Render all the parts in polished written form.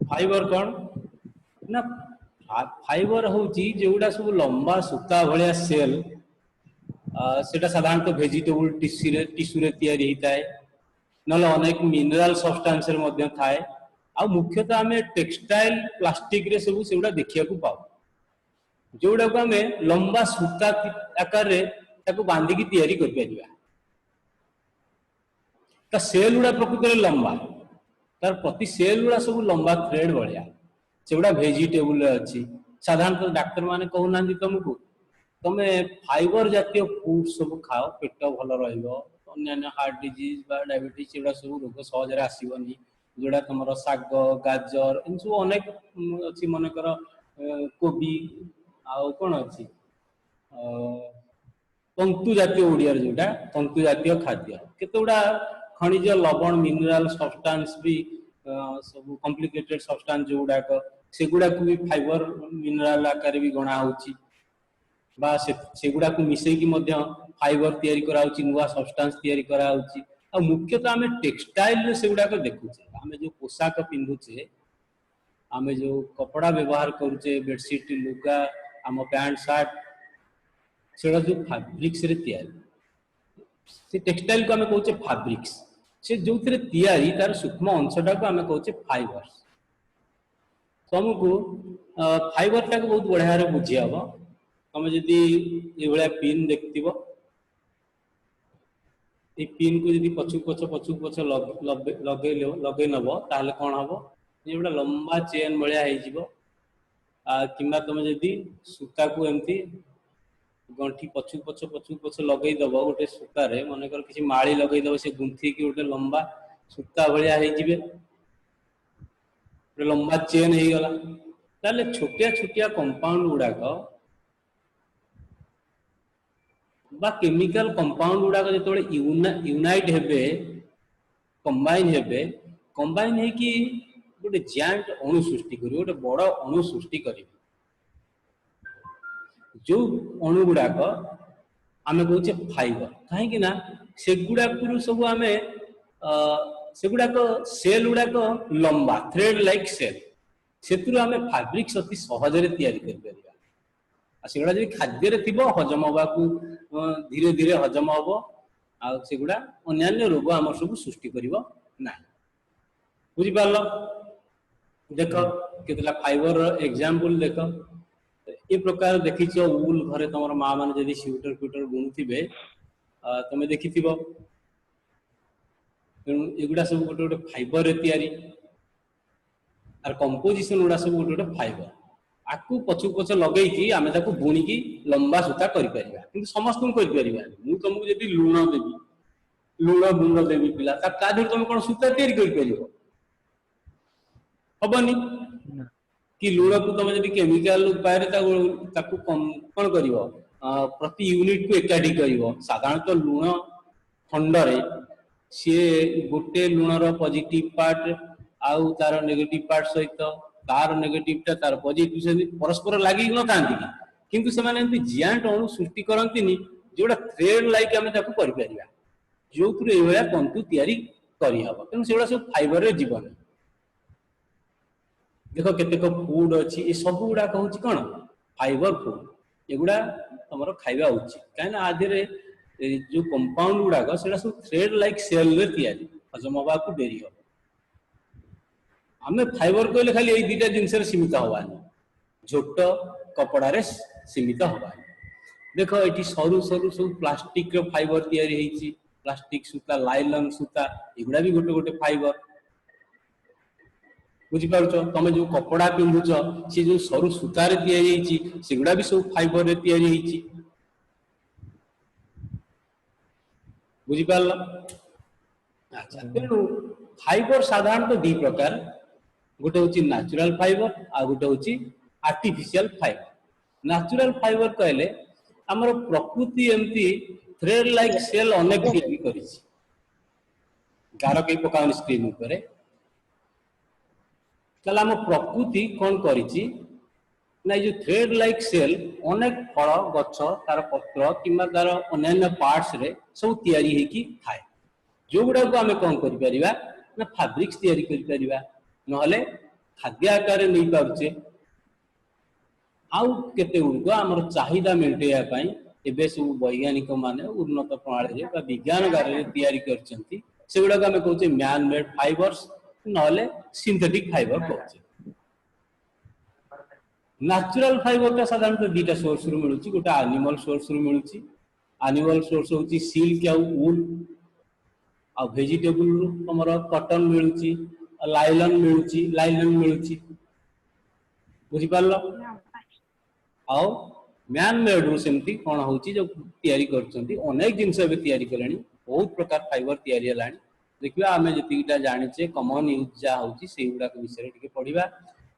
Fibre कौन ना fibre हूँ जोड़ा सब लंबा सूता भाया सेल सेटा साधारणतः वेजिटेबल टिश्यू रे थाए ना अनेक मिनरल सब्सटेंस थाए आ मुख्यतः आम टेक्सटाइल प्लास्टिक रे सब से देखा पाऊ जोड़ा को आम लंबा सूता आकार बांधिकी तैयारी कर सेल गुड़ा प्रकृत में लंबा तार प्रति सेल गुड़ा सब लंबा थ्रेड भाया से गुड़ा वेजिटेबल अच्छी साधारणतः डाक्तर माने कहूना तुमको तमे फाइबर जातीय फूड सब खाओ पेट भल रन्य हार्ट डिजीज डायबिटीज से सब रोग सहज आसबनी जोड़ा तुम शाग गाजर इन सब अनेक अच्छी मनकर कोबी आउ कौन अच्छी तंतु जातीय ओडिया जोटा तंतु जातीय खाद्य केते गुड़ा खनिज लवण मिनरल सब्सटेंस भी सब कॉम्प्लिकेटेड सब्सटेंस जो गुड़ाक से गुड़ा को भी फाइबर मिनरल आकार भी गणा होची बा से गुड़ा को मिसई की मध्य फाइबर तैयारी करा होची नुवा सब्सटेंस तैयारी करा होची आ मुख्यतः आम टेक्सटाइल से गुड़ा को देखुचे आम जो पोशाक पिंधुचे आम जो कपड़ा व्यवहार करुचे बेडसीट लुगा आम पैंट शर्ट से जो फैब्रिक्स रे तैयारी से टेक्सटाइल को आम कहचे फैब्रिक्स से जो तैयारी तार सूक्ष्म अंशटा को आम कहचे फाइबर तुमको फाइबर टाक बहुत बढ़िया बुझी हम तुम जदि ये पिन देखती पिन को जब पछुक पछ लगे नब ताहले कौन हम ये गोटे लंबा चेन भाया कि तुम जदि सूता को एमती गंठी पछुक पछ लगेदब गोटे सूतार मनकर किसी माड़ी लगेदब से गुंथिकी गोटे लंबा सूता भाया गोटे लंबा चेन हो गला ताले छोटिया छोटिया कंपाउंड गुड़ाक बा केमिकल कंपाउंड गुड़ाक जो यूनाइट हेबे कंबाइन है कि गोटे जायंट अणु सृष्टि करी गोटे बड़ अणु सृष्टि करी जो अणु गुड़ाक आम कहचे फाइबर कहीं से गुड़ाक सब आम से गुड़ाक सेल गुड़ाक लंबा थ्रेड लाइक सेल से आम फैब्रिक्स अति सहज तैयारी कर सेगुड़ा जब खाद्य थी हजम हवा को धीरे धीरे हजम हम आगुड़ा अन्य रोग आम सब सृष्टि करना बुझिपार देख केतला फाइबर एग्जांपल देख ये प्रकार देखी उल घरे तुम माँ मैंने जब स्वेटर फ्यूटर बुणुवे तुम देखि एगुड़ा सब गोटे गोटे फाइबर तैयारी आर कंपोजिशन गुड़ा सब गोटे गोटे फाइबर आपको पछुक पछ लगे आम बुणिकी लंबा सूता कर समस्त मुझे तुमको जब लुण देवी लुण गुंड देवी पिला तुम कौन सूता तैयारी करबनी कि लुण को तुम जब केमिकल उपाय कौन कर प्रति यूनिट को एकाठी कर साधारणतः लुण खंडरे सी गोटे लुणर पॉजिटिव पार्ट आउ तार नेगेटिव पार्ट सहित तार नेगेटिव तार पॉजिटिव से परस्पर लगी न था किंतु से जियांट अणु सृष्टि करती जोड़ा थ्रेड लाइक आम कर जो तंतु तैयारी करहब तेणु से सब फाइबर जीवन देख केतेक फूड अच्छी ये सब गुड़ाक हूँ कौन फाइबर फूड एगुड़ा तुम खाଇବା उचित कहीं आधे जो कंपाउंड गुड़ाक से सब थ्रेड लाइक सेल तैयारी हजम हवा को डेरी हम आम फाइबर कहले खाली यही दुटा जिनस सीमित हवानी झोट कपड़े सीमित हवानी देख ये सरू सरू सब प्लास्टिक फाइबर तैयारी प्लास्टिक सूता लाइलन सूता एगुड़ा भी गोटे गोटे फाइबर बुझिपार तुम जो कपड़ा पिंधुच सी जो सरू सूतार सेगुड़ा भी सब फाइबर तैयारी बुझिपार अच्छा तेणु फाइबर साधारणतः दी प्रकार गोटे हूँ नेचुरल फाइबर आ गोटे हूँ आर्टिफिशियल फाइबर नेचुरल फाइबर कहले आमर प्रकृति एमती थ्रेड लाइक सेल अनेक गार कई पकाउन स्क्रीन उपरे ताले आम प्रकृति कौन करिछि ना जो थ्रेड लाइक सेल अनेक फल गछ तार पत्र किंबा तार अन्य पार्ट्स रे सब तैयारी हेकी थाए जो गुड़ा को आम कौन करि परिबा ना फैब्रिक्स तैयारी करि परिबा नहले खाद्य आकार नहीं पाउचे आउ केते गुड़िक आमर चाहिदा मेटेया एवं सब वैज्ञानिक माने उन्नत प्रणाली विज्ञान गारे तैयारी करछंती सेगुड़ा आम कहचे मैन मेड फाइबर्स नहले सिंथेटिक फाइबर कहचे नेचुरल फाइबर टा साधारणतः दुटा सोर्स रु मिलुची गोटे एनिमल सोर्स रु मिलुची एनिमल सोर्स होची सिल्क आ वूल आ वेजिटेबल रु हमर कॉटन मिलुची लाइलन मिलुची बुझी पारलो आउ मैन मेड रु सेमती कोन होची जो तैयारी करछंती अनेक जिंस बे तैयारी करलानी बहुत प्रकार फाइबर तैयारी हलानी देखिबा आमे जतिटा जानिचे कॉमन यूज जा होची सेगुडा के विषय टिके पढिबा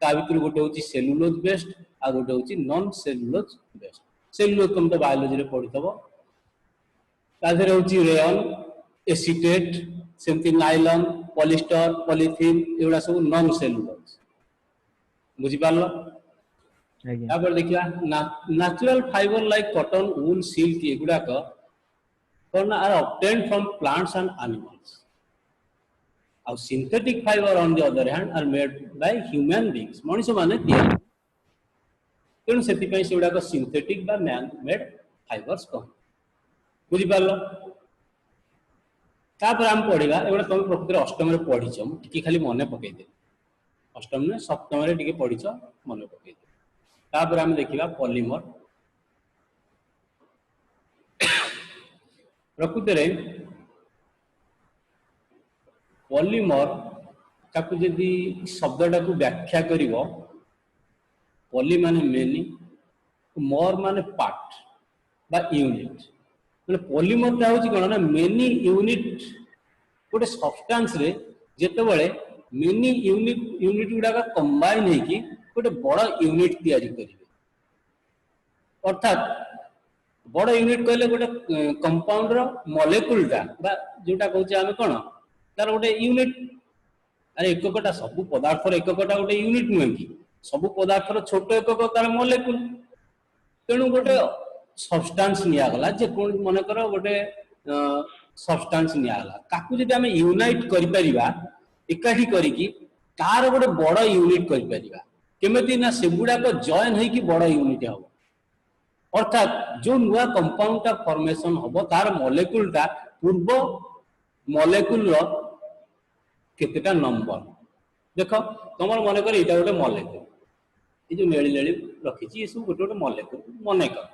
ता भितर गोटे होची सेलुलोज बेस्ड आ गोटे होची नॉन सेलुलोज बेस्ड सेलुलोज तुम तो बायोलॉजी रे पढितबो ता देर होची रेयन एसीटेट सेमती नाइलॉन पॉलिस्टर पॉलीथीन एगुडा सब नॉन सेलुलोज बुझी पारलो तापर देखिया natural fibre like cotton wool silk एगुडा कौन are obtained from plants and animals और synthetic fibre on the other hand are made by human beings मनुष्य माने तैयारी तेणु से सेगुड़ा सिंथेटिक बा मैन मेड फाइबर्स कह बुझी पारलो तापर हम पढ़िबा एगुडा तुम प्रकृति अष्टम रे पढ़िछ टिके खाली मने पकई दे अष्टम ने सप्तम रे टिके पढ़िछ मने पकई दे तापर हम देखिबा पॉलीमर प्रकृति रे पॉलीमर ताकू जदि शब्दटा को व्याख्या करिवो पॉली माने मेनी मर माने पार्ट बा यूनिट माने पॉलीमर टा होची कोन ना मेनी यूनिट गोटे सब्सटेंस रे जेते बेले मेनी यूनिट गुडा का कंबाइन है कि गोटे बड़ यूनिट तैयारी करिवे अर्थात बड़ यूनिट कहले गोटे कंपाउंड रो मॉलिक्यूल टा बा जोटा कहूचे आमे कोन तार गोटे यूनिट अरे एककटा सब पदार्थर एककटा गोटे यूनिट नुहे कि सब पदार्थर छोट एकक तार मॉलिक्यूल तेणु गोटे सब्सटेंस निया गला जे कोन मन कर गोटे सब्सटेंस निया गला ताकू जदि आमे यूनाइट करि परिबा एकाठी करिकि तार गोटे बड़ यूनिट करि परिबा केमेति ना सेगुडा को जॉइन है कि बड़ यूनिट हो अर्थात जो नुआ कंपाउंड टा फॉर्मेशन होबो तार मॉलिक्यूल टा पूर्व मॉलिक्यूल रो केतेटा नंबर देखो तुमर मन कर एटा गोटे मॉलिक्यूल ए जो नेली नेली रखिची ए सब गोटे गोटे मॉलिक्यूल मने कर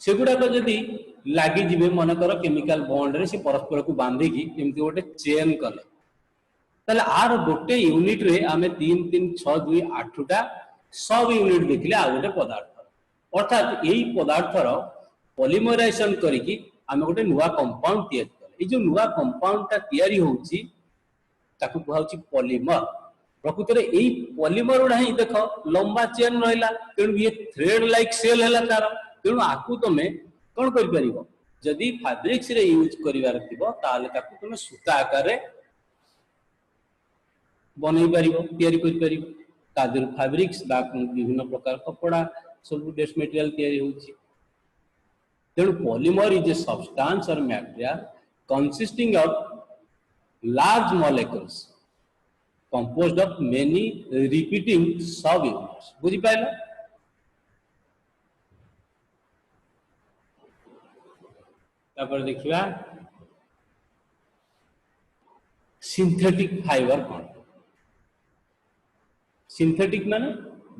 सेगुडा को जदी लागी जिवे मन कर केमिकल बॉन्ड रे से परस्पर को बांधी की एमती गोटे चेन कले ताले आर गोटे यूनिट रे आमे 3 3 6 2 8 टा सब यूनिट देखले आ गोटे पदार्थ अर्थात यही पदार्थर पॉलीमराइजेशन करिकी आमे गोटे नुआ कंपाउंड तैयारी कले ए जो नुआ कंपाउंड टा तैयारी होउची ताकू कहउची पॉलीमर प्रकृति रे एही पॉलीमर उडा ही देखो लंबा चेन रहला तेणु ये थ्रेड लाइक सेल हैला तार तेणु आकू तमे कोन करि परिबो जदी फैब्रिक्स रे यूज करिवार थिबो ताले ताकू तमे सूता आकार रे बनै परिबो तैयारी करि परिबो तादर फैब्रिक्स बा विभिन्न प्रकार कपड़ा सब ड्रेस मटेरियल तैयारी होउची तेणु पॉलीमर इज ए सब्सटेंस और material consisting of large molecules composed of many repeating sub units बुझी पाइलो तापर देखिबा सिंथेटिक फाइबर कोन सिंथेटिक माने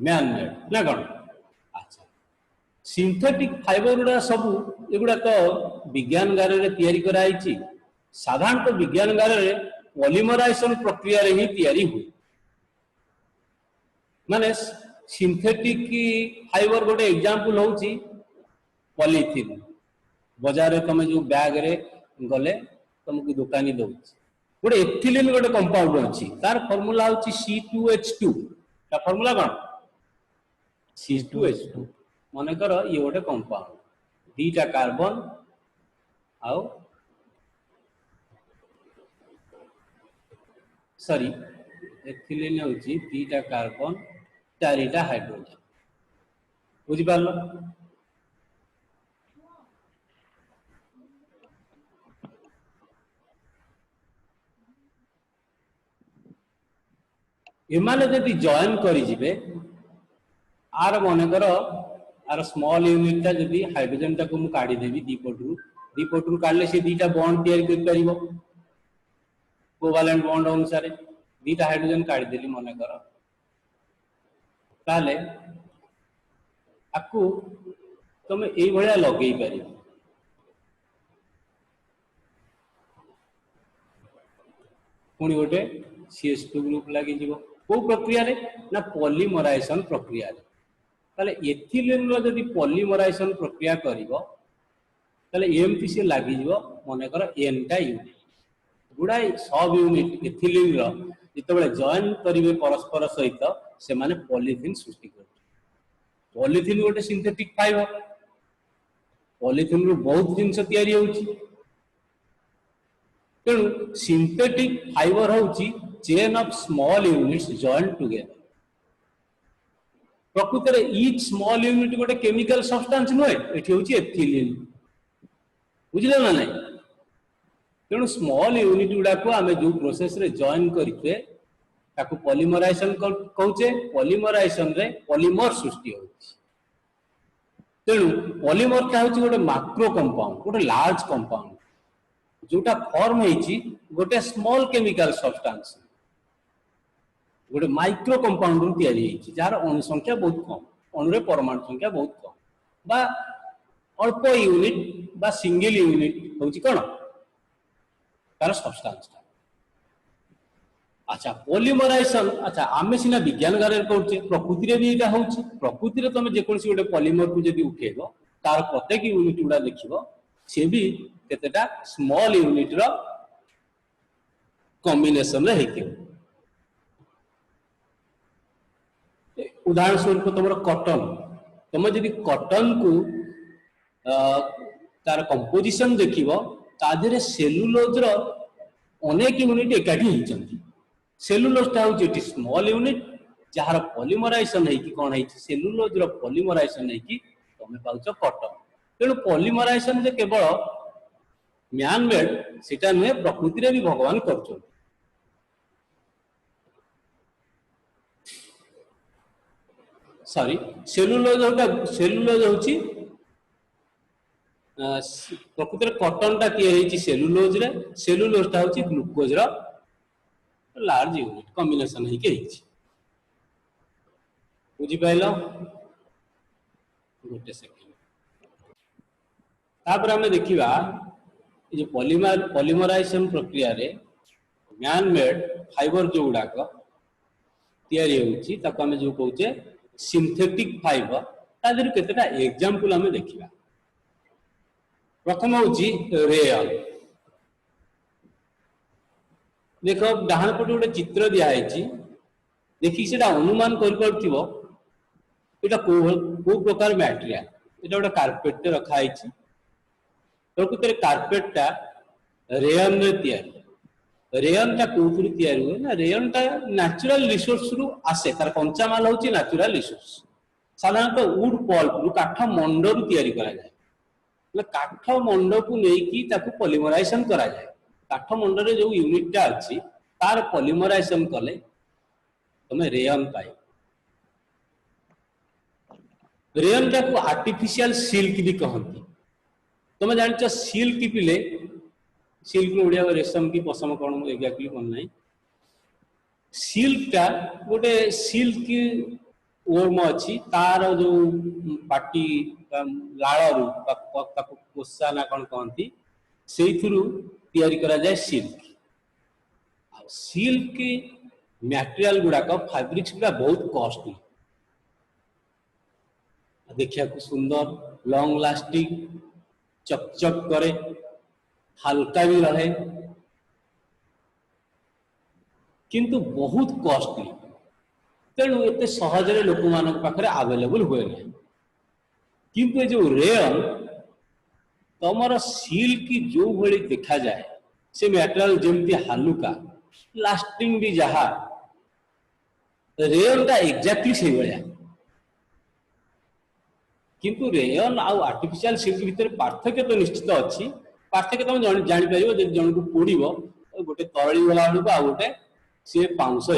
मैन मेड ना कोन अच्छा सिंथेटिक फाइबर गुडा सब एगुडा तो विज्ञान गारे रे तैयारी कराइची साधारणतः विज्ञान गारे रे पॉलीमराइजेशन प्रक्रिया रे ही तैयारी हुई माने सिंथेटिक फाइबर गोटे एग्जांपल होउची पॉलीथीन बाजार रे तमे जो बैग रे गले तुमको दुकानी दउची गोटे एथिलीन गोटे कंपाउंड अछि तार फार्मूला होउची C2H2 ता फार्मूला कोन C2H2 माने कर ये गोटे कंपाउंड दीटा कार्बन आउ सॉरी एथिलीन होची दीटा कार्बन चारिटा हाइड्रोजन बुझी पारलो एमाने जदि जॉइन करिजिबे आर मनकर आर स्मॉल यूनिट टा जदि हाइड्रोजन टाको मु काढी देबी दीपटरू काढले से दीटा बॉन्ड तैयारी कर परिबो कोवैलेंट बॉन्ड अनुसार दीटा हाइड्रोजन काढी देली मनकर ताले आकु तुम एई भलिया लगेई परिबो पुणी गोटे CH2 ग्रुप लगी जीवो को प्रक्रिया रे ना पॉलीमराइजेशन प्रक्रिया रे ताले एथिलीन रो जदि पॉलीमराइजेशन प्रक्रिया करिवो ताले एमपी से लागि जीवो मने कर एन टा यूनिट गुडाई सब यूनिट एथिलीन रो जितबेले जॉइन करिवे परस्पर सहित से माने पॉलीथीन सृष्टि कर पॉलीथीन गोटे सिंथेटिक फाइबर पॉलीथीन रो बहुत जिंस तयारी होउची तेणु सिंथेटिक फाइबर होउची chain of small units join together प्रकृत रे ईच स्मॉल यूनिट गोटे केमिकल सब्सटेंस नुहे एठी होउची एथिलीन बुझिले ना नहीं तेणु स्मॉल यूनिट गुडा को आमे जो प्रोसेस रे जॉइन करिते ताकू पॉलीमराइजेशन कहूचे पॉलीमराइजेशन रे पॉलीमर सृष्टि होउची तेणु पॉलीमर का होउची गोटे मैक्रो कंपाउंड गोटे लार्ज कंपाउंड जोटा फॉर्म होइची गोटे स्मॉल केमिकल सब्सटेंस गोटे माइक्रो कंपाउंड रु तयारी होइची जार अणु संख्या बहुत कम अणु रे परमाणु संख्या बहुत कम बा अल्प यूनिट बा सिंगल यूनिट होउची कोन तार सब्सटेंस अच्छा पॉलीमराइजेशन अच्छा आमे सिना विज्ञान गारे कहउचे प्रकृति रे भी एटा होउची प्रकृति रे तमे जे कोनसी गोटे पॉलीमर को जदी उठेबो तार प्रत्येक यूनिट गुडा देखिबो से भी केतेटा स्मॉल यूनिट रो कॉम्बिनेशन रे हेके उदाहरण स्वरूप तुमर कॉटन तुम जदि कॉटन को तार कंपोजिशन देखिबो ताधरे सेलुलोज रो अनेक यूनिट एकाठी हिचंती सेलुलोज टा होची एटी स्मॉल यूनिट जहार पॉलीमराइजेशन है कि कोन है सेलुलोज रो पॉलीमराइजेशन है कि तमे पाउचो कॉटन तेणु पॉलीमराइजेशन जे केवल मैन मेड सेटा नुहे प्रकृति रे भी भगवान करछो सॉरी सेलुलोज होची प्रकृति रे कॉटन टा किए हेची सेलुलोज टा होची ग्लूकोज रो लार्ज यूनिट कॉम्बिनेशन है के हेची बुझी पाइलो गोटे सेकंड तापर हमें देखिबा जो पॉलीमराइजेशन प्रक्रिया रे मैन मेड फाइबर जो गुडाक तयारी होउची ताको हमें जो कहउचे सिंथेटिक फाइबर तादर केतेटा एग्जांपल हमें देखिबा प्रथम होउची रेयन देखो डाहाण पटे गोटे चित्र दिया है देखि सेटा अनुमान कर परथिबो एटा को प्रकार मटेरियल एटा गोटे कार्पेट टे रखा है प्रकृत रे कार्पेट टा रेयन रे तयारी रेयन टा कोथुर तयारी हुए ना रेयन टा नेचुरल रिसोर्स रु आसे तार कंचा माल होची नेचुरल रिसोर्स साधारणतः वुड पल्प रु काठ मंड रु तयारी करा जाय ले काठ मंड को नेकी ताकू पॉलीमराइजेशन करा जाय काठ मंड रे जो यूनिट टा अछि तार पॉलीमराइजेशन कले तमे रेयन पाई रेयन टा को आर्टिफिशियल सिल्क भी कहंती तुम जान सिल्क पिले सिल्क ओडिया रेशम की पशम कौन एग्जैक्टली कौन नहीं सिल्क टा गोटे सिल्क वर्म अच्छी तार जो पाटी लाड़ू कोसा ना कौन कहती से तैयारी करा जाए सिल्क सिल्क मटेरियल गुड़ाक फैब्रिक्स गुड़ा बहुत कॉस्टली देखिया को सुंदर लॉन्ग लास्टिंग चकचक करे हल्का भी रहे किंतु बहुत कॉस्टली तेणु एते सहजरे लोक मानक पाखरे अवेलेबल हुए नहीं किंतु ये जो रेयन तमर सिल्क जो भली देखा जाए से मटेरियल जेमती हालुका लास्टिंग भी जहा रेयन टा एग्जैक्टली से भलिया किंतु रेयन आउ आर्टिफिशियल सिल्क भितर पार्थक्य तो निश्चित अच्छी पार्थक्य तुम जानी पारिबो जे जन को पोड़िबो गोटे तरली वाला बेलू आ गोटे सी पाउंस हो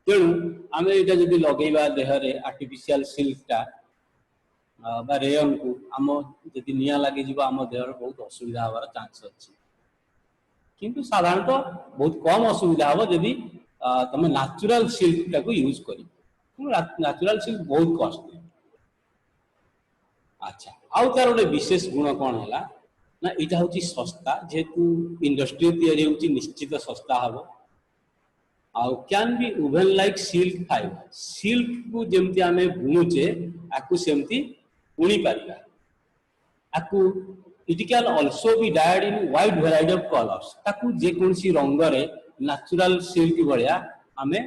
तेणु आम यहाँ जब लगेगा देहरे आर्टिफिशियल सिल्कटा रेयन को आम जब निया लगे आम देह बहुत असुविधा हमार चांस अच्छी किंतु साधारणतः बहुत कम असुविधा हम जब तुम नेचुरल सिल्क टाक यूज कर नेचुरल सिल्क बहुत कॉस्टली। अच्छा आउ तार गोटे विशेष गुण कौन है ना यहाँ हूँ सस्ता जेहेतु इंडस्ट्री तैयारी होची निश्चित सस्ता हम आउ can be woven like silk fibre silk को जमती आम बुणुचे आपको सेमती बुणी पारिबा आपको it can also be dyed in wide variety of colours ताकू जे कोनसी रंग रे नेचुरल सिल्क भलिया आमे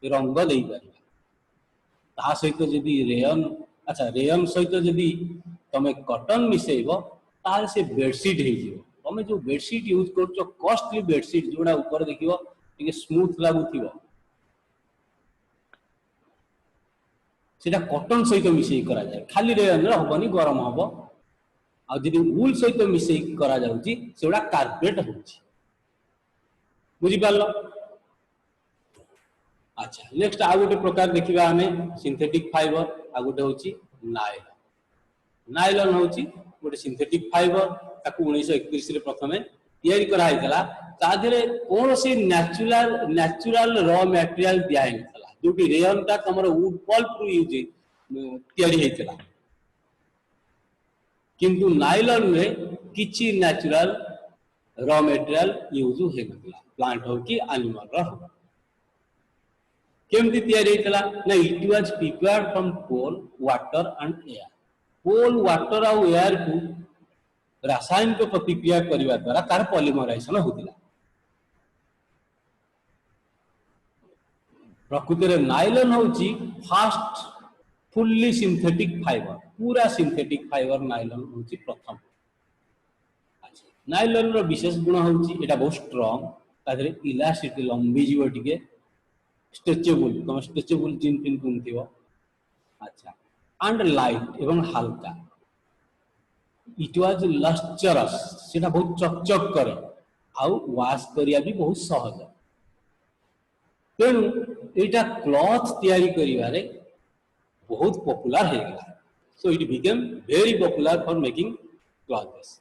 रंग देई पारिबा ता सहित जदी रेयन अच्छा रेयन सहित जदी तमे कॉटन मिसेइबो ताल से बेडशीट हे जिवो तमे जो बेडशीट यूज करछो कॉस्टली बेडशीट जोडा ऊपर देखिबो टिके स्मूथ लागुथिबो सेटा कॉटन सहित मिसेई करा जाय खाली रेयन रे होबनी गरम होबो आ जदी वूल सहित मिसेई करा जाउची सेडा कार्पेट होची बुझी पारलो। अच्छा नेक्स्ट आ गोटे प्रकार देखिबा हमें सिंथेटिक फाइबर आ गोटे होची नायलॉन नायलॉन होची गोटे सिंथेटिक फाइबर ताकू 1931 रे प्रथमे तैयारी करा हैतला ता धरे कोन से नेचुरल रॉ मटेरियल दिया हैतला जोटी रेयन ता तमरो वुड पल्प रु यूज तैयारी हैतला किंतु नायलॉन में किछि नेचुरल रॉ मटेरियल यूज हैतला प्लांट हो कि एनिमल रो केमती तैयारी हैतला ना it was prepared from coal water and air coal water और एयर को रासायनिक प्रतिक्रिया करने द्वारा तार पॉलीमराइजेशन होतिला प्रकृति रे नायलॉन होची फास्ट फुल्ली सिंथेटिक फाइबर पूरा सिंथेटिक फाइबर नायलॉन होची प्रथम। अच्छा नायलॉन रो विशेष गुण होची एटा बहुत स्ट्रांग तादरे इलास्टिसिटी लंबी जीव टिके स्ट्रेचेबल तुम स्ट्रेचेबल जीन पिन पिनथिबो। अच्छा एंड लाइट एवं हल्का इट वाज लस्चरस सेटा बहुत चकचक करे आउ वाश करिया भी बहुत सहज तेणु एटा क्लॉथ तैयारी करिवारे बहुत पॉपुलर हे गला so it became very popular for making clothes.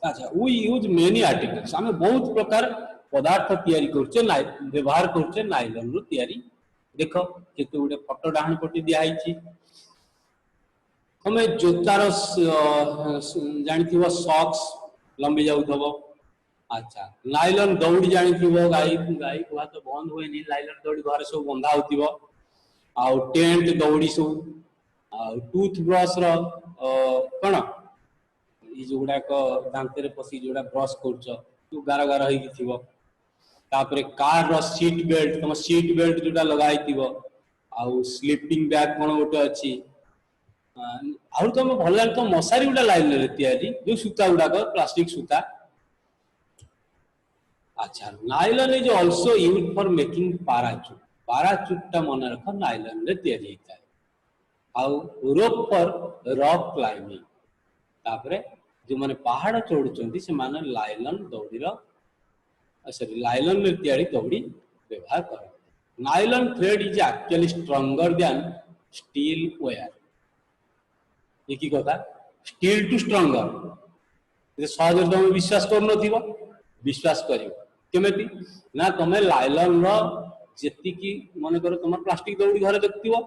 अच्छा वी यूज मेनी आर्टिकल्स हमें बहुत प्रकार पदार्थ तैयारी करछे व्यवहार करछे नायलॉन रो तैयारी देखो केते गुडे फोटो डाहन पटी दिया आइछि हमें जोतार जानी सॉक्स लंबी जाऊ। अच्छा नायलॉन दौड़ी जानी गाई गाई गुहा तो बंद हुए नायलॉन दौड़ी घर सब बंधा हो आउ टेंट दौड़ी सब आउ टूथ ब्रश रो कौन ये जो गुड़ाक दांत पशि जो ब्रश कर गार गार होपर कार रो सीट बेल्ट तुम सीट बेल्ट जोटा लगाई आउ स्लीपिंग बैग कौन गोटे अच्छी आउ तुम भल लगे तो मशारी गुड़ा लाइन तैयारी जो सूता गुड़ाक प्लास्टिक सूता। अच्छा nylon is also used for making parachute पैराचूटा मन रख नायलॉन रे तैयारी होता है आउ रोप फॉर रॉक क्लाइंबिंग तापरे जो माने पहाड़ चढ़ुचंती से माने नायलॉन दौड़ी सॉरी नायलॉन रे तैयारी दौड़ी व्यवहार कर। Nylon thread is actually stronger than steel wire ये की कथा स्टील टू स्ट्रॉन्गर सहज तुम विश्वास कर विश्वास कर केमेटी ना तुम नायलॉन रो जेतिकी मन कर तुम प्लास्टिक दौड़ी घर देखथिबो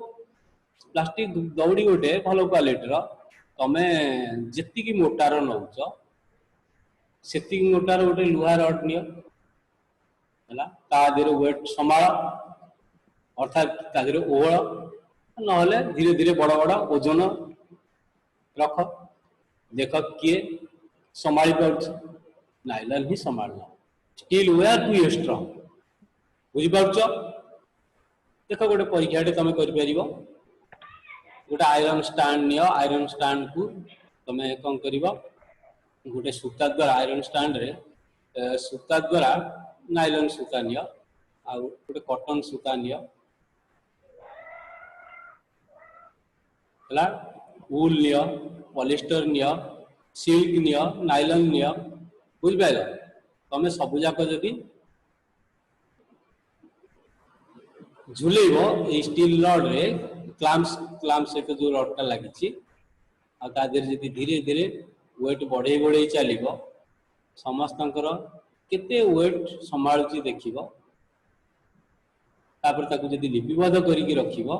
प्लास्टिक दौड़ी गोटे भल क्वालिटी रो तमे जेतिकी मोटार नौच सेतिकी मोटार गोटे लुहा रड नियो हला ता देर वेट संभाळ अर्थात ता देर ओहळ नहले धीरे धीरे बड़ बड़ ओजन रख देख किए संभाली पार्छ नायलॉन ही संभाळला स्टील वेयर टू स्ट्रांग बुझी पार्छ। देख गोटे परीक्षा तुम कर गोटे आयरन स्टैंड नियो आयरन स्टैंड को तुम कौन कर गोटे सूता द्वारा आयरन स्टैंड रे सूता द्वारा नायलॉन सूता नियो आ गोटे कॉटन सूता नियो हला वूल नियो पॉलिस्टर नियो सिल्क नियो नायलॉन नियो बुझ पाइल तुम सबु जाक जदि झुलेब स्टील रड रे क्लाम्प सहित जो रडटा लगी आदि धीरे धीरे वेट बढ़े बढ़े चलो समस्त केते वेट संभालुची देखिबो तापर ताकू जदि लिपिबद्ध करिक रखिबो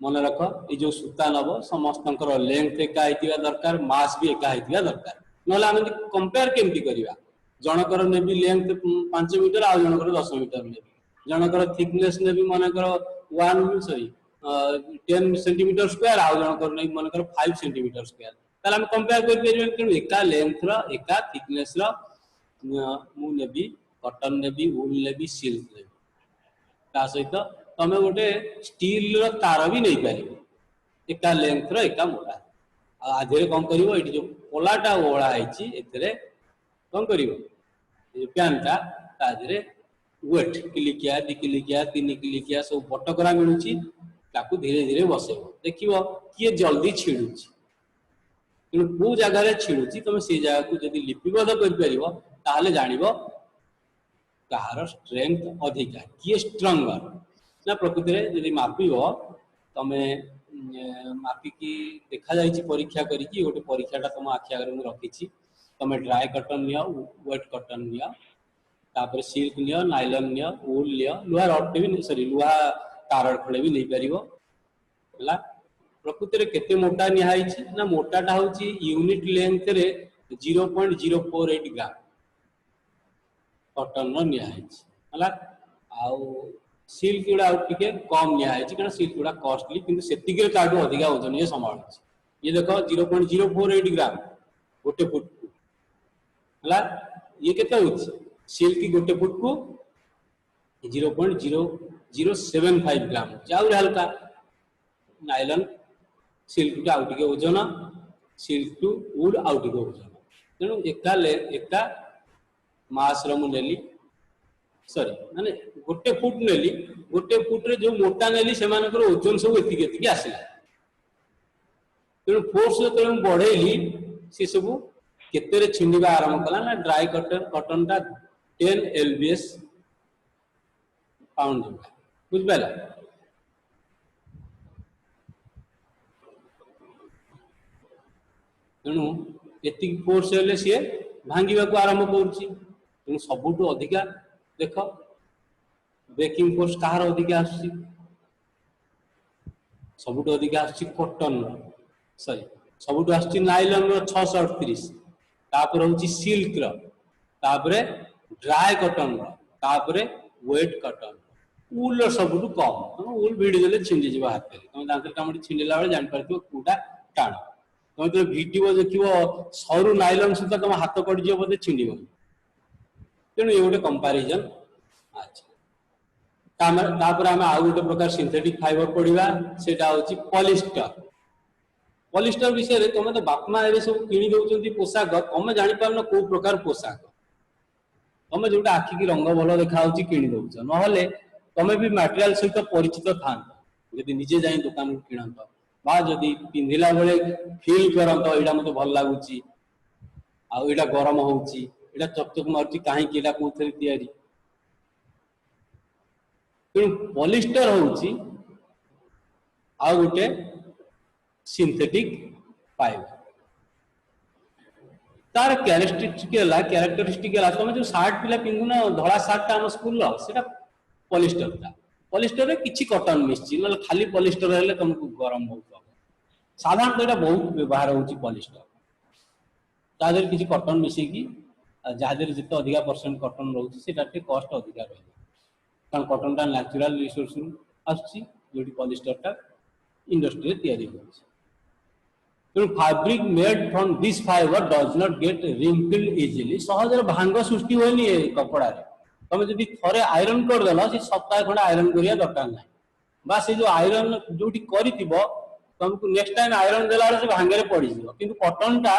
मन रख ये जो सूता नब समस्त लेंथ एका होइतिबा दरकार मास भी एका होइतिबा दरकार नले आम कंपेयर केमती करवा जनकर नेबी लेंथ 5 मीटर आ जनकर 10 मीटर नेबी जनकर थिकनेस नेबी मनकर 1 सॉरी 10 सेंटीमीटर स्क्वायर आ जनकर नेबी मनकर 5 सेंटीमीटर स्क्वायर ताले हम कंपेयर कर परिबे कि एका लेंथ रो एका थिकनेस रो मु नेबी कॉटन नेबी वूल नेबी सिल्क नेबी ता सहित तमे गोटे स्टील रो तार भी नहीं पारिबो एका लेंथ रो एका मोटा आधे कौन करिवो एठी जो पोलाटा ओळा आइची एतरे कौन करिवो ये प्यानटा ताजरे वेट किलिकिया 2 किलिकिया 3 किलिकिया सब बटकरा मिलुची ताकू धीरे धीरे बसेबो देखिवो किए जल्दी छिडुची किनु को जगह रे छिडुची तमे से जगह को जदी लिपिबद्ध कर परिबो ताले जानिबो कहार स्ट्रेंथ अधिका किए स्ट्रंगर ना प्रकृति रे जदी मापिबो तमे मापिकी देखा जाइछि परीक्षा करिकी गोटे परीक्षाटा तुम आखि आगे मु रखिछि तमे ड्राई कॉटन नियो वेट कॉटन नियो तापर सिल्क नियो नायलॉन नियो वूल नियो लुहा रड भी सॉरी लुहा तार खळे भी नै परिबो हला प्रकृति रे केते मोटा निहाइछि ना मोटाटा होछि यूनिट लेंथ रे 0.048 ग्राम कॉटन रो निहाइछि हला आउ सिल्क गुड़ा टिके कम निहाइछि कारण सिल्क गुड़ा कॉस्टली किंतु सेतिके ताडू अधिका वजन ये संभाळछि ये देखो 0.048 ग्राम गोटे फुट हला ये केते होछि सिल्क गोटे फुट को 0.0075 ग्राम जाउ हल्का नायलॉन सिल्क टू आउट के वजन सिल्क टू वुल आउट के वजन तेणु एका मास रो नेली सॉरी माने गोटे फुट नेली गोटे फुट रे जो मोटा नेली से मानकर ओजन सब एतिके एतिके आसिला तेणु फोर्स जो बढ़ेली से सब केते रे छिंडीबा आरंभ कला ना ड्राई कॉटन टा 10 lbs पाउंड बुझ पाला तेणु एति फोर्स हेले सी भांगिबा को आरंभ करूची तेणु सबुठु अधिका देख ब्रेकिंग फोर्स कहार अधिका आसी सबुठु अधिका आसी कॉटन सॉरी सबुठु आसी नायलॉन रो 638 तापर होची सिल्क रो तापर ड्राई कॉटन रो तापर वेट कॉटन वूल रो सबुठु कम वूल भिडी देले छिंडी जिबा हाथ में तुम दांत कामडी छिंडीला बेले जान परथिबो कोडा टाण तुम तो भिडियो देखिबो सरू नायलॉन सुता तुम हाथ पड़ जियो बोले छिंडीबो तेणु ये गोटे कंपारिजन अच्छा तापर आम आउ गोटे प्रकार सिंथेटिक फाइबर पढ़ा सेटा होची पॉलिस्टर पॉलिस्टर विषय रे तुम तो बापमा ए सब किनी दउचंती पोशाक तुम जानि पारन को प्रकार पोशाक तुम जोटा आखि की रंग भलो देखा होची किनी दउच नहले तुम भी मटेरियल सहित परिचित थांत यदि निजे जाई दुकान को किणंत बा जदि पिंधिला बेले फील करंत एडा मते भल लागुची आ एडा गरम होउची एडा चकचक मारुची काहे कि एडा कोथरे तयारी पॉलिस्टर होउची आ गोटे सिंथेटिक फाइबर तार कैरेक्टरिस्टिक तुम जो सार्ट पिला पिंधुना धला सार्टा आम स्कूल सेटा पॉलिस्टर रे किछि कॉटन मिसछि न खाली पॉलिस्टर हेले तुमको गरम बहुत साधारणतः एटा बहुत व्यवहार होउची पॉलिस्टर तादर किछि कॉटन मिसी की जहादर जिते अधिका परसेंट कॉटन रोची सेटा टे कॉस्ट अधिका रही कारण कॉटन टा नेचुरल रिसोर्स आछि जोटी पॉलिस्टर टा इंडस्ट्री तैयारी होछि तो fabric made from this fibre does not gate wrinkled easily सहज भांग सृष्टि होनी है कपड़ा रे तुम जदि थरे आयरन कर देला से सप्ताह खंड आयरन करिया दरकार नै बा से जो आयरन जोटी करितिबो तुमको नेक्स्ट टाइम आयरन देला से भांगे रे पड़ी जिवो किंतु कॉटन टा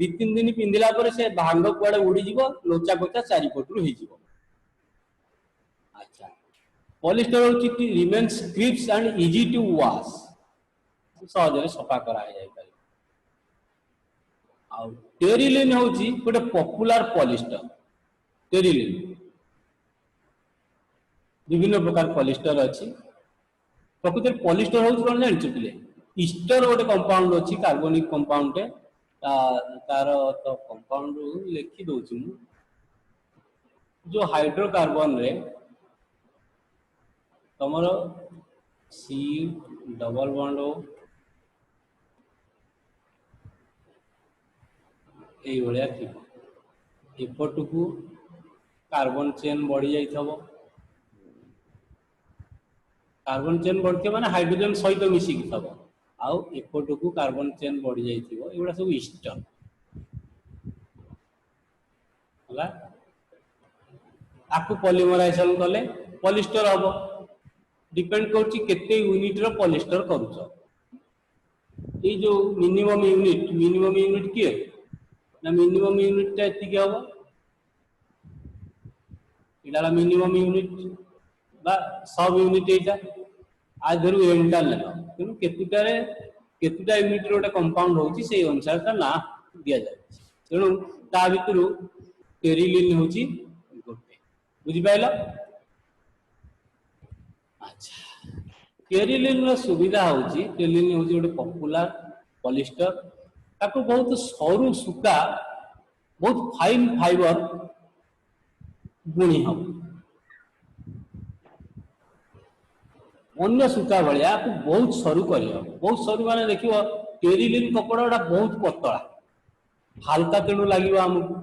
2-3 दिन पिंदिला पर से भांग कुआडे उड़ी जिवो लोचा कोचा चारि पटरू हे जिवो अच्छा पॉलिस्टर होची remains crisp and easy to wash सहज रे सफा करा जाय पारे आ टेरिलिन होची गोटे पॉपुलर पॉलिस्टर टेरिलिन विभिन्न प्रकार पॉलिस्टर अच्छी प्रकृत में पॉलिस्टर हूँ कौन जानते पिले ईस्टर गोटे कंपाउंड अच्छी कार्बनिक कंपाउंड तार तो कंपाउंड लिखि दौची जो हाइड्रोकार्बन रे तमर सी डबल बॉन्ड ये थी एपट को कार्बन चेन बढ़ी जाइए कार्बन चेन बढ़ी माने हाइड्रोजन सहित मिसिकी थब आउ एपट को कार्बन चेन बढ़ी जाइए एगुड़ा सब ईस्टर है आपको पॉलीमराइजेशन कले पॉलिस्टर हम डिपेंड करते यूनिट रो पॉलिस्टर करूछ ये जो मिनिमम यूनिट किए ना मिनिमम यूनिट एति हम इला मिनिमम यूनिट बा सब यूनिट एटा आधर एमटा ले तेणु केतुटा यूनिट गोटे कंपाउंड होची से अनुसार ता ना दिया जाय तेणु ता भितर टेरिलिन होची गोटे बुझि पाइलो अच्छा टेरिलिन रो सुविधा होची टेरिलिन होची गोटे पॉपुलर पॉलिस्टर ताको बहुत सरू सूता बहुत फाइन फाइबर बुणी हम अन्य सूता भाया आपको बहुत सरू कर बहुत सरू माने देखियो टेरिलिन कपड़ा बहुत पतला हाल्का तेणु लगे आमको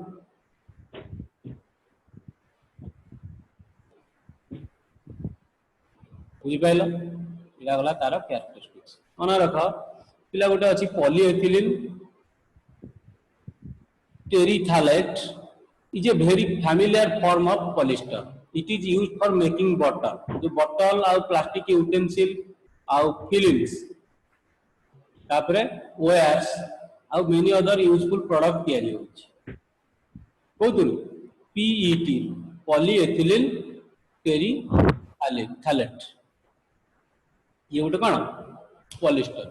बुझिपाल इला गला तार कैरेक्टरिस्टिक्स मन रख पिला गोटे अच्छी polyethylene terephthalate is a very familiar form of polyester it is used for making bottle जो बॉटल आउ प्लास्टिक यूटेंसिल आउ फिलिंग्स तापरे वायर्स आउ मेनी अदर यूजफुल प्रोडक्ट तयारी होछि कोतुल पीईटी पॉलीएथिलीन टेरिथालेट ये गोटे कौन पॉलिस्टर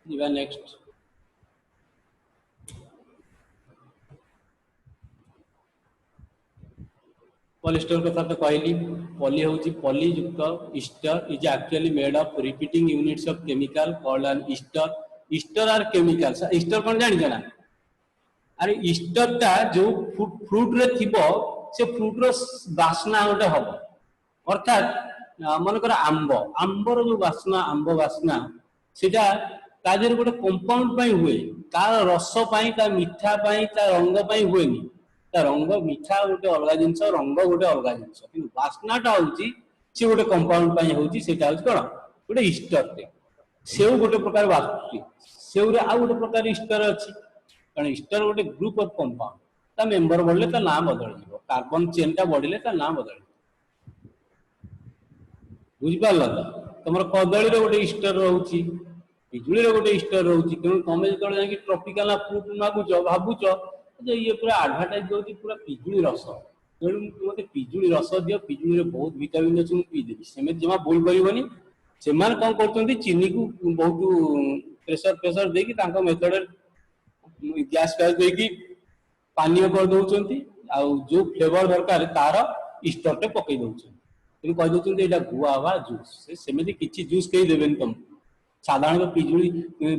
जीवा नेक्स्ट पॉलिस्टर कथा तो कहली पॉली होची पॉली युक्त ester is actually made of repeating units of chemical called an ester ester are chemicals ester कौन जानि जना अरे ईस्टर टा जो फ्रूट रे थिबो से फ्रूट रो वासना गोटे हबो अर्थात मन कर आंबर जो वासना आंब वासना सेटा तादेर गोटे कंपाउंड पाई हुए तार रस पाई ता मिठा पाई ता रंग पाई हुएनी ता रंग मिठा गोटे अलग जिनस रंग गोटे अलग जिनस किंतु वासनाटा होची से गोटे कंपाउंड पाई होची सेटा होची कोन गोटे ईस्टर टे सेउ गोटे प्रकार वासुची सेउ रे आ गोटे प्रकार ईस्टर अछि कारण ईस्टर गोटे ग्रुप ऑफ कंपाउंड ता मेंबर बढ़ले ता नाम बदल जिवो कार्बन चेन टा बढ़ले ता नाम बदल बुझिपाल तुम कदली गोटे ईस्टर रोची पिजुड़ी गोटे ईस्टर रोची तेणु तुम जो जाकि ट्रॉपिकल फ्रूट मागुच भावुच ये पूरा आडभटाइज दौर पूरा पिजुड़ी रस तेणु मत पिजुड़ी रस दियो पिजुड़ी बहुत विटामिन अच्छे पीदेवी सेम जमा भूल करनी से कौन कर चीनी को बहुत प्रेसर देकी मेथड गैस फैस देकी पानीय कर दौरान जो फ्लेवर दरकार तार ईस्टर टे पकई दौरान कहीदे गुआ बा जूस सेमती किसी जूस कहीं देवे तुमको साधारण पिजुड़ी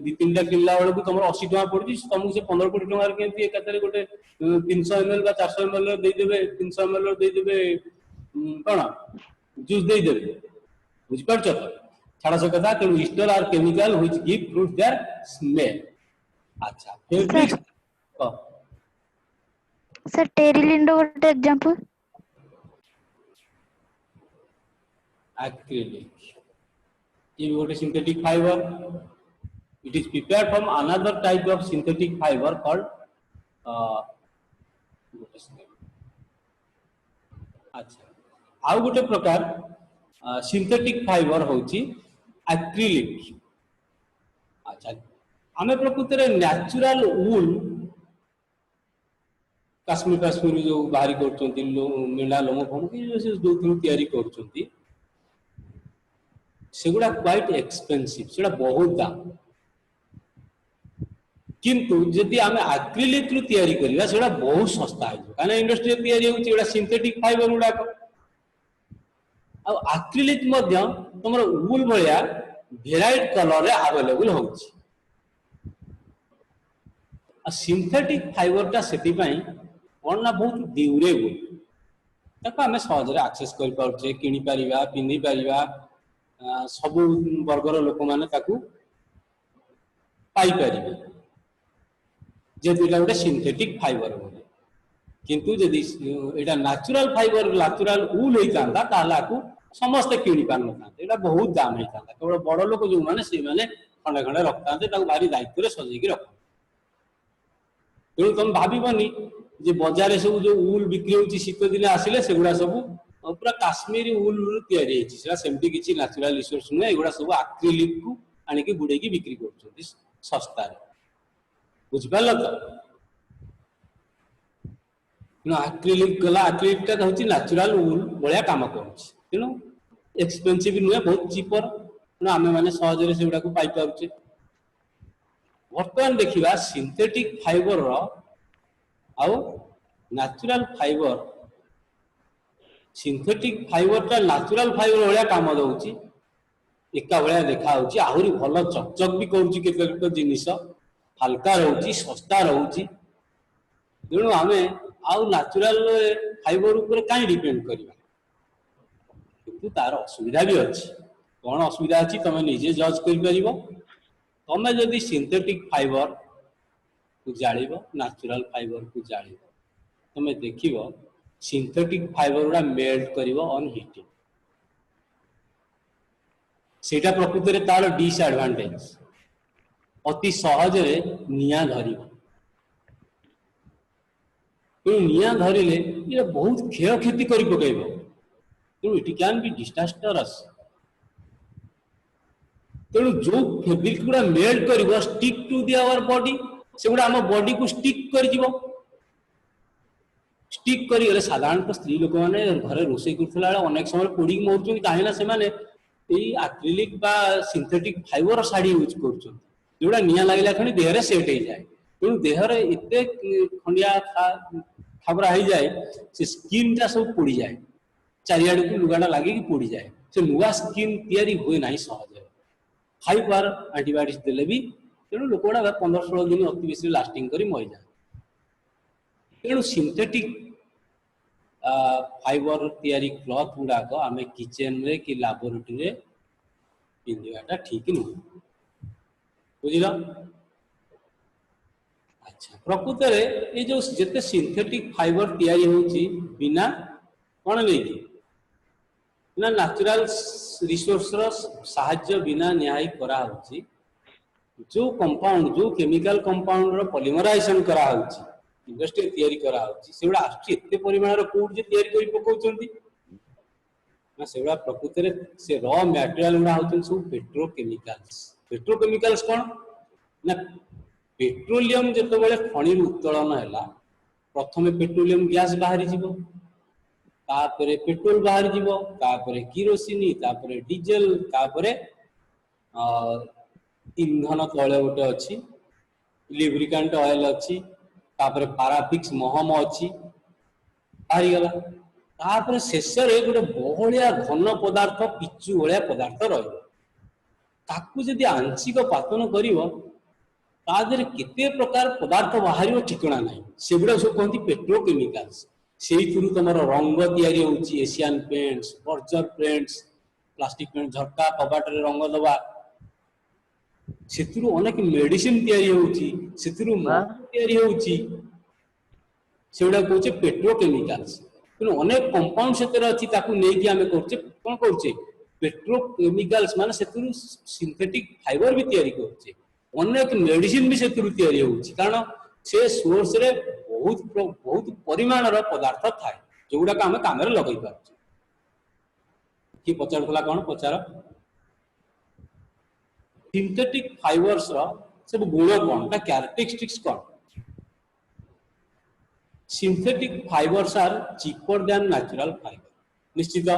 दी तीन टा किनला बेलू तुम 80 टका पड़ी तुमको से 15-20 टकर के एकाथरे गोटे 300 ml 400 ml देदेवे 300 ml देदेवे कौन जूस देदेवे बुझिपार तो छाड़ से कथा तेणु ester are chemical which give fruit their smell अच्छा फिर सर टेरिलिन गोटे एग्जांपल acrylic ये गोटे synthetic fiber it is prepared from another type of synthetic fiber called अच्छा आउ गोटे प्रकार synthetic fiber होची acrylic अच्छा आमे प्रकृति रे नेचुरल वूल काश्मीर जो बाहरी करचंती मेंढा लोम फम जो तैयारी करचंती सेगुड़ा क्वाइट एक्सपेंसिव सेगुड़ा बहुत दाम किंतु जदि आमे एक्रिलिक रु तैयारी करिया सेगुड़ा बहुत सस्ता है काना इंडस्ट्री तैयारी होची एडा सिंथेटिक फाइबर गुडा आक्रिलिक तुम वूल भाया भेराइट कलर रे अवेलेबल होउछि सिंथेटिक फाइबर टा सेति पई कोन ना बहुत ड्यूरेबल ताको आमे सहज रे एक्सेस कर पाउछे किनि परिबा पिनि परिबा सब वर्गर लोक माने ताकू पाई परिबे जेतु इला गोटे सिंथेटिक फाइबर बोले किंतु जदि एटा नेचुरल फाइबर नेचुरल वूल होइतांदा ताला को समस्त किनि पार नथांते एटा बहुत दाम होइतांदा केवल बड़ लोक जो माने से माने खंडे खंडे रखतांते ताकू भारी दायित्व रे सजै के रख तेणु तुम भाबनी जे बाजार सब जो वूल बिक्री होची शीत दिन आसिले सेगुडा सब पूरा काश्मीरी वूल तैयारी हेची सेला सेमती किछि नेचुरल रिसोर्स नुहे एगुडा सब एक्रिलिक को आनिके गुडे की बिक्री करछथि सस्ता रे बुझ पाल तो एक्रिलिक गला एक्रिलिक टा होची नेचुरल वूल बळिया काम करूछि तेणु एक्सपेंसिव नुहे बहुत चीपर तेणु आमे माने सहज रे सेगुडा को पाई पाउछे वर्तमान देखिबा सिंथेटिक फाइबर रो आउ नेचुरल फाइबर सिंथेटिक फाइबर टा नेचुरल फाइबर भलिया काम दउची एका भलिया देखा होची आहुरी भलो चकचक भी करूची केते जिनिस हल्का रहउची सस्ता रहउची तेणु आमे आउ नेचुरल फाइबर ऊपर काई डिपेंड करिबा किंतु तार असुविधा भी अछि कोन असुविधा अछि तमे निजे जज करि परिबो तमे जदि सिंथेटिक फाइबर को जालिबो नेचुरल फाइबर को जालिबो तमे देखिबो सिंथेटिक फाइबर गुडा मेल्ट करिवो ऑन हीटिंग सेटा प्रकृति रे तार डिसएडवांटेज अति सहज रे निया धरिबो तो निया धरिले ये बहुत क्षय क्षति करि पकेइबो तो इट कैन बी डिजास्टरस तेणु जो फेब्रिक गुडा मेल्ट करिवो stick to the our body से गुडा हम बॉडी को स्टिक करि जिवो स्टिक करी गले साधारणतः स्त्री लोक माने घरे रोषे करथला अनेक समय पोड़ी मरछन काहेना से माने एई एक्रिलिक बा सिंथेटिक फाइबर साड़ी यूज करछन जोडा निया लागिला खणी देहरे सेट हे जाय तेणु देहरे एते खंडिया खबरा हे जाय से स्किन टा सब पोड़ी जाय चारियाड को लुगाडा लागी कि पोड़ी जाय से नुवा स्किन तयारी होय नाही सहज हाई पावर एंटीबायोटिक्स देले भी तेणु लोकड़ा 15-16 दिन अति बेसी लास्टिंग करी मरि जाय तेणु सिंथेटिक फाइबर तयारी क्लॉथ गुड़ाक आम किचन रे कि लैबोरेटरी रे पिंधिबाटा ठीक नुह बुझल अच्छा प्रकृत रे ये जो जेते सिंथेटिक फाइबर तयारी होची बिना कोन लेकी ना नेचुरल रिसोर्स रो सहाय्य बिना न्याय करा होची जो कंपाउंड जो केमिकल कंपाउंड रो पॉलीमराइजेशन करा होची इंडस्ट्री तयारी करा होची सेगुडा आछि एते परिमाण रो कोड जे तयारी करि पकोचंती ना सेगुडा प्रकृति रे से रॉ मटेरियल गुडा होचन सब पेट्रोकेमिकल्स कोन ना पेट्रोलियम जतो बेले खनि उत्तोलन हैला प्रथमे पेट्रोलियम गैस बाहरी जीवो तापरे पेट्रोल बाहरी जीवो तापरे किरोसिनी तापरे डीजल तापरे इंधन तळे गोटे अछि लुब्रिकेंट ऑयल अछि तापरे पाराफिक्स महम अछि बाहरी गला तापरे शेष रे गोटे बहलिया घन पदार्थ पिचु भलिया पदार्थ रहइबो ताकू जदि आंशिक पातन करिवो तादरे केते प्रकार पदार्थ बाहरियो ठिकणा नाही सेगुडा सब कहंती पेट्रोकेमिकल्स सेइथुरु तमरो रंग तयारी होउची Asian paints Berger paints plastic paint झटका कबाट रे रंग दबा सेथुरु अनेक मेडिसिन तयारी होउची सेथुरु तयारी होउची सेगुडा कहउचे पेट्रोकेमिकल्स किनु अनेक कंपाउंड सेतरे अछि ताकू नेकी आमे करचे कोन करचे पेट्रोकेमिकल्स माने सेथुरु सिंथेटिक फाइबर भी तयारी करचे अनेक मेडिसिन भी सेथुरु तयारी होउची कारण से सोर्स रे बहुत परिमाण रो पदार्थ थाए जोगुडा का हम काम रे लगै पाछ कि पचारथला कोन पचार सिंथेटिक फाइबर्स रो सब गुण कोन ता कैरेक्टरिस्टिक्स कोन synthetic fibres are cheaper than natural fibre निश्चित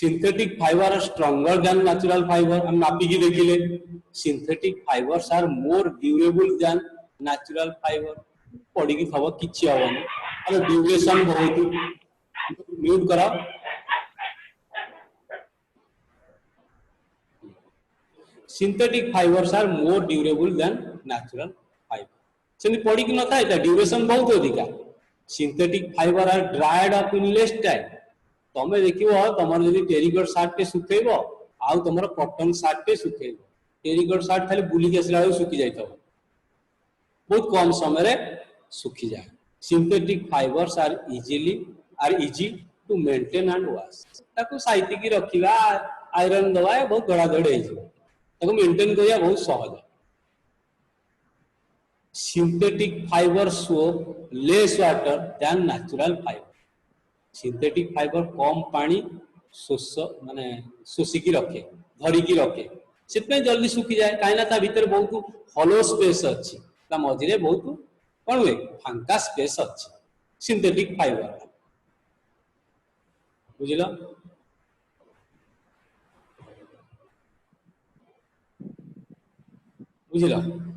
synthetic fibre are stronger than natural fibre हम मापी की देखिले synthetic fibres are more durable than natural fibre पड़ी की थब किछि होबनी अरे ड्यूरेशन बहुत म्यूट करा synthetic fibres are more durable than natural fibre सेमि पड़ी कि न था ड्यूरेशन बहुत अधिका synthetic fibre are dried up in less time तमे देखिबो तमर जदी टेरिकट सार्ट टे सुखेइबो आउ तमर कॉटन सार्ट टे सुखेइबो टेरिकट सार्ट खाली बुली के असला सुखी जाइतो बहुत कम समय रे सुखी जाए synthetic fibres are easy to maintain and wash ताको साइती की रखिबा आयरन दवा बहुत धड़ा धड़ हो ताको मेंटेन करिया बहुत सहज synthetic fibre soak less water than natural fibre synthetic fibre कम पानी शोष माने शोषिकी रखे धरिकी रखे से जल्दी सुखी जाए कहीं भीतर बहुत हॉलो स्पेस अच्छी मझे बहुत कौन हुए फांका स्पेस अच्छी सिंथेटिक फाइबर बुझल बुझल